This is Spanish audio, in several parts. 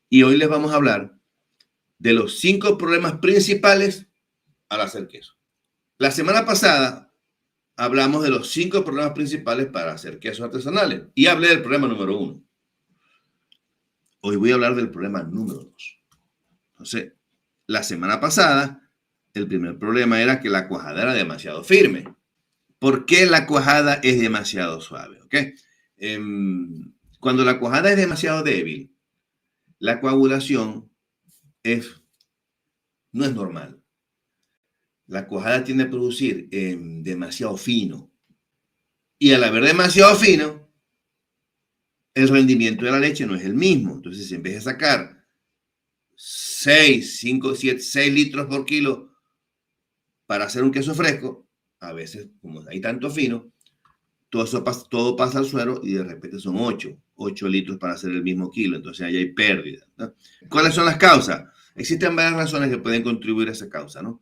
y hoy les vamos a hablar de los 5 problemas principales al hacer queso. La semana pasada hablamos de los 5 problemas principales para hacer quesos artesanales y hablé del problema número 1. Hoy voy a hablar del problema número 2. Entonces, la semana pasada, el primer problema era que la cuajada era demasiado firme. ¿Por qué la cuajada es demasiado suave? ¿Okay? Cuando la cuajada es demasiado débil, la coagulación no es normal. La cuajada tiende a producir demasiado fino. Y al haber demasiado fino, el rendimiento de la leche no es el mismo. Entonces, en vez de sacar 6, 5, 7, 6 litros por kilo para hacer un queso fresco, a veces, como hay tanto fino, todo pasa al suero y de repente son 8 litros para hacer el mismo kilo. Entonces, ahí hay pérdida, ¿no? ¿Cuáles son las causas? Existen varias razones que pueden contribuir a esa causa, ¿no?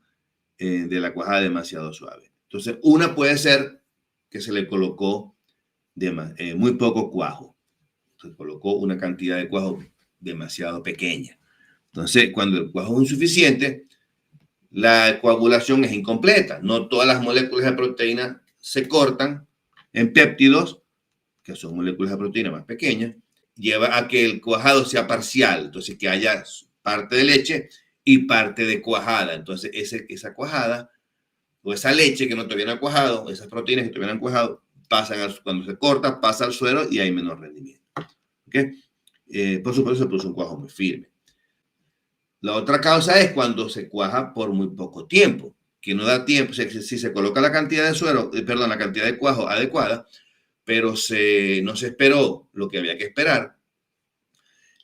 De la cuajada demasiado suave. Entonces, una puede ser que se le colocó muy poco cuajo. Se colocó una cantidad de cuajo demasiado pequeña. Entonces, cuando el cuajo es insuficiente, la coagulación es incompleta. No todas las moléculas de proteína se cortan en péptidos, que son moléculas de proteína más pequeñas, lleva a que el cuajado sea parcial. Entonces, que haya parte de leche y parte de cuajada. Entonces, esa cuajada o esa leche que todavía no ha cuajado, esas proteínas que todavía no han cuajado, cuando se corta, pasa al suero y hay menor rendimiento. ¿Okay? Por supuesto, se produce un cuajo muy firme. La otra causa es cuando se cuaja por muy poco tiempo, que no da tiempo. Si se coloca la cantidad de suero, la cantidad de cuajo adecuada, pero no se esperó lo que había que esperar,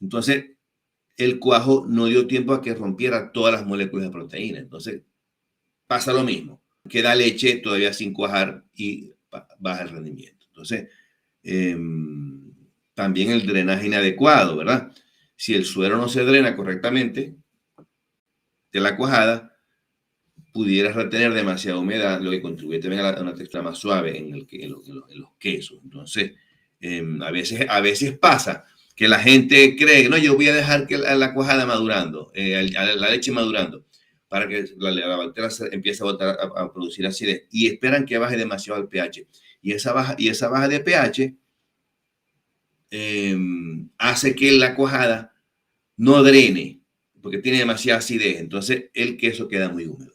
entonces el cuajo no dio tiempo a que rompiera todas las moléculas de proteína. Entonces pasa lo mismo. Queda leche todavía sin cuajar y baja el rendimiento. Entonces, también el drenaje inadecuado, ¿verdad? Si el suero no se drena correctamente de la cuajada, pudiera retener demasiada humedad, lo que contribuye también a una textura más suave en los quesos. Entonces, a veces pasa que la gente cree, no, yo voy a dejar que la cuajada madurando, la leche madurando, para que la bacteria empiece a producir acidez, y esperan que baje demasiado el pH. Y esa baja de pH hace que la cuajada no drene, porque tiene demasiada acidez. Entonces, el queso queda muy húmedo.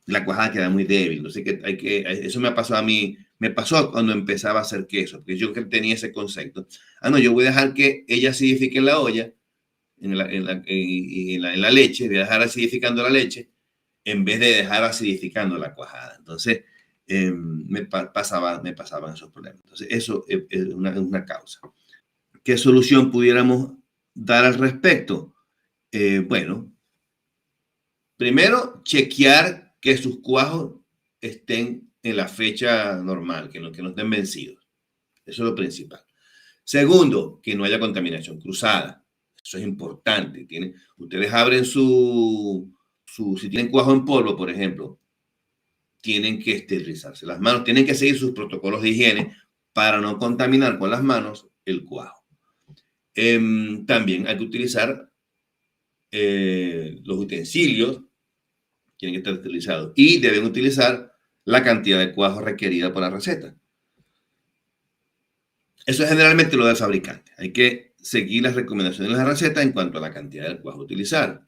La cuajada queda muy débil. Entonces, eso me pasó a mí. Me pasó cuando empezaba a hacer queso, porque yo tenía ese concepto. No, yo voy a dejar que ella acidifique en la olla, en la leche, voy a dejar acidificando la leche, en vez de dejar acidificando la cuajada. Entonces, me pasaban esos problemas. Entonces, eso es una causa. ¿Qué solución pudiéramos dar al respecto? Bueno, primero, chequear que sus cuajos estén en la fecha normal, que no estén vencidos. Eso es lo principal. Segundo, que no haya contaminación cruzada. Eso es importante. Ustedes abren si tienen cuajo en polvo, por ejemplo, tienen que esterilizarse las manos, tienen que seguir sus protocolos de higiene para no contaminar con las manos el cuajo. También hay que utilizar los utensilios, tienen que estar esterilizados, y deben utilizar la cantidad de cuajo requerida por la receta. Eso es generalmente lo del fabricante. Hay que seguir las recomendaciones de la receta en cuanto a la cantidad de cuajo a utilizar.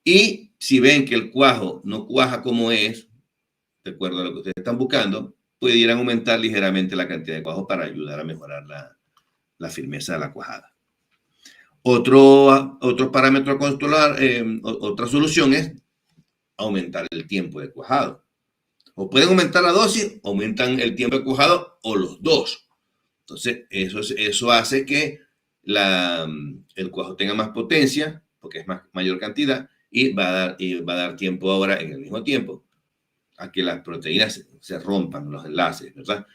Y si ven que el cuajo no cuaja como es, de acuerdo a lo que ustedes están buscando, pudieran aumentar ligeramente la cantidad de cuajo para ayudar a mejorar la firmeza de la cuajada. Otro parámetro a controlar, otra solución es aumentar el tiempo de cuajado. O pueden aumentar la dosis, aumentan el tiempo de cuajado, o los dos. Entonces, eso hace que el cuajo tenga más potencia, porque es mayor cantidad, y va a dar tiempo ahora en el mismo tiempo a que las proteínas se rompan, los enlaces, ¿verdad?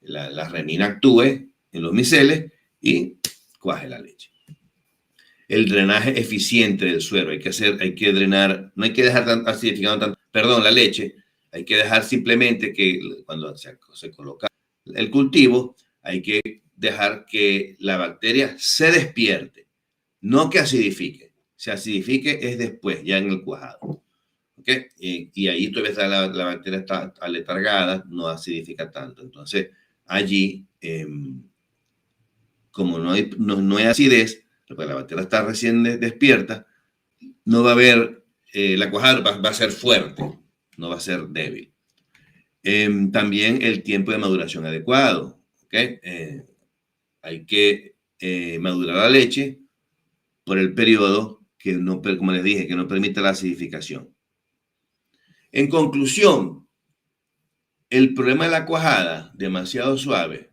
La renina actúe en los miceles y cuaje la leche. El drenaje eficiente del suero. Hay que drenar, no hay que dejar acidificando la leche. Hay que dejar simplemente que cuando se coloca el cultivo, hay que dejar que la bacteria se despierte No que acidifique. Si acidifique es después, ya en el cuajado. ¿Okay? Y ahí todavía la bacteria está aletargada, no acidifica tanto. Entonces, allí, como no hay acidez, porque la bacteria está recién despierta, no va a haber, la cuajada va a ser fuerte, no va a ser débil. También el tiempo de maduración adecuado. ¿Okay? Hay que madurar la leche por el periodo que no, como les dije, que no permite la acidificación. En conclusión, el problema de la cuajada demasiado suave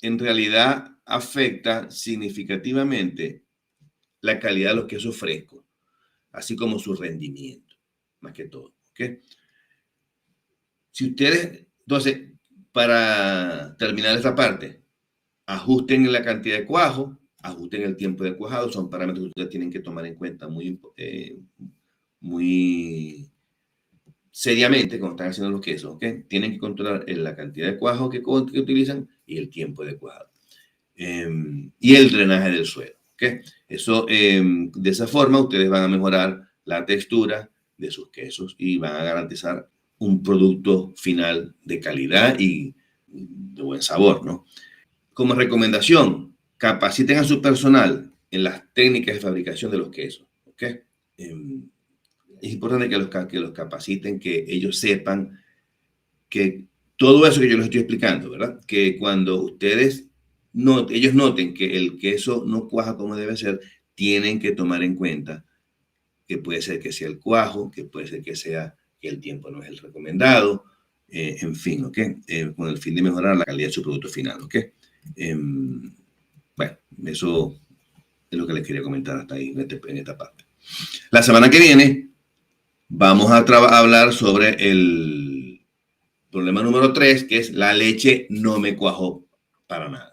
en realidad afecta significativamente la calidad de los quesos frescos, así como su rendimiento, más que todo. ¿Okay? Si ustedes, entonces, para terminar esta parte, ajusten la cantidad de cuajo, ajusten el tiempo de cuajado, son parámetros que ustedes tienen que tomar en cuenta muy seriamente cuando están haciendo los quesos. ¿Okay? Tienen que controlar la cantidad de cuajo que utilizan y el tiempo de cuajado. Y el drenaje del suelo. ¿Okay? Eso, de esa forma, ustedes van a mejorar la textura de sus quesos y van a garantizar un producto final de calidad y de buen sabor, ¿no? Como recomendación, capaciten a su personal en las técnicas de fabricación de los quesos. ¿Okay? Es importante que los capaciten, que ellos sepan que todo eso que yo les estoy explicando, ¿verdad? Que cuando ellos noten que el queso no cuaja como debe ser, tienen que tomar en cuenta que puede ser que sea el cuajo, que puede ser que sea que el tiempo no es el recomendado, en fin, ¿ok? Con el fin de mejorar la calidad de su producto final, ¿ok? Bueno, eso es lo que les quería comentar hasta ahí en esta parte. La semana que viene vamos a hablar sobre el problema número 3, que es la leche no me cuajó para nada.